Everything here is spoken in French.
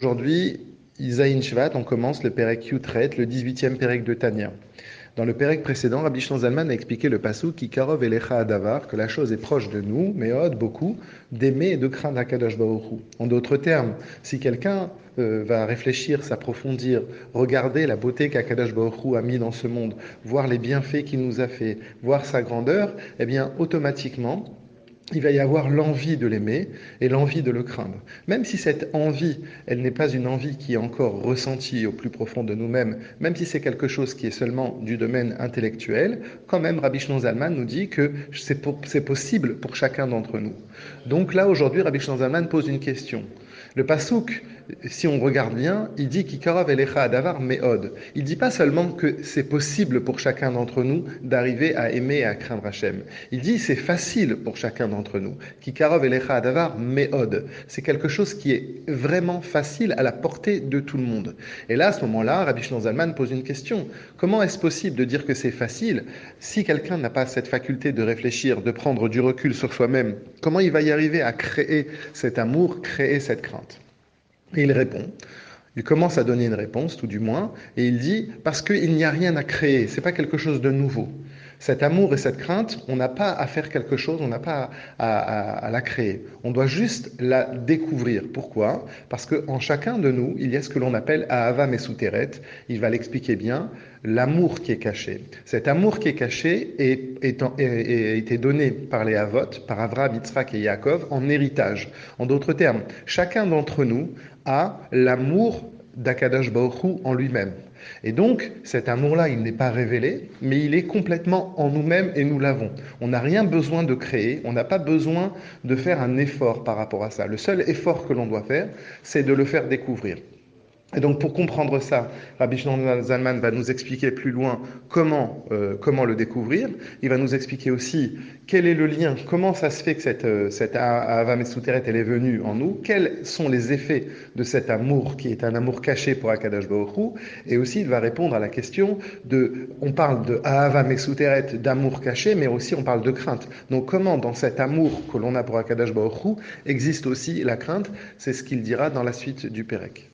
Aujourd'hui, Isaïn Shvat, on commence le Perek Yutret, le 18e Perek de Tanya. Dans le Perek précédent, Rabbi Shlomo Zalman a expliqué le passou qui Karov Elecha Adavar, que la chose est proche de nous, mais beaucoup, d'aimer et de craindre Akadosh Baruch Hu. En d'autres termes, si quelqu'un va réfléchir, s'approfondir, regarder la beauté qu'Akadosh Baruch Hu a mis dans ce monde, voir les bienfaits qu'il nous a fait, voir sa grandeur, eh bien, automatiquement, il va y avoir l'envie de l'aimer et l'envie de le craindre. Même si cette envie, elle n'est pas une envie qui est encore ressentie au plus profond de nous-mêmes, même si c'est quelque chose qui est seulement du domaine intellectuel, quand même Rabbi Shlomo Zalman nous dit que c'est possible pour chacun d'entre nous. Donc là, aujourd'hui, Rabbi Shlomo Zalman pose une question. Le pasouk, si on regarde bien, il dit Kikarav elecha adavar meod. Il dit pas seulement que c'est possible pour chacun d'entre nous d'arriver à aimer et à craindre Hachem. Il dit c'est facile pour chacun d'entre nous. Kikarav elecha adavar meod. C'est quelque chose qui est vraiment facile à la portée de tout le monde. Et là, à ce moment-là, Rabbi Shlomo Zalman pose une question. Comment est-ce possible de dire que c'est facile si quelqu'un n'a pas cette faculté de réfléchir, de prendre du recul sur soi-même? Comment il va y arriver à créer cet amour, créer cette crainte? Et il répond. Il commence à donner une réponse, tout du moins, et il dit parce qu'il n'y a rien à créer, c'est pas quelque chose de nouveau. Cet amour et cette crainte, on n'a pas à faire quelque chose, on n'a pas à la créer. On doit juste la découvrir. Pourquoi? Parce qu'en chacun de nous, il y a ce que l'on appelle Ahava Mesuteret. Il va l'expliquer bien, l'amour qui est caché. Cet amour qui est caché a été donné par les Avot, par Avraham, Yitzhak et Yaakov, en héritage. En d'autres termes, chacun d'entre nous a l'amour d'Akadosh Baruch Hu en lui-même. Et donc, cet amour-là, il n'est pas révélé, mais il est complètement en nous-mêmes et nous l'avons. On n'a rien besoin de créer, on n'a pas besoin de faire un effort par rapport à ça. Le seul effort que l'on doit faire, c'est de le faire découvrir. Et donc, pour comprendre ça, Rabbi Shlomo Zalman va nous expliquer plus loin comment le découvrir. Il va nous expliquer aussi quel est le lien, comment ça se fait que cette Ahava Mesuteret, elle est venue en nous, quels sont les effets de cet amour qui est un amour caché pour Akadosh Baruch Hu. Et aussi, il va répondre à la question on parle de Ahava Mesuteret, d'amour caché, mais aussi on parle de crainte. Donc, comment dans cet amour que l'on a pour Akadosh Baruch Hu existe aussi la crainte? C'est ce qu'il dira dans la suite du Pérek.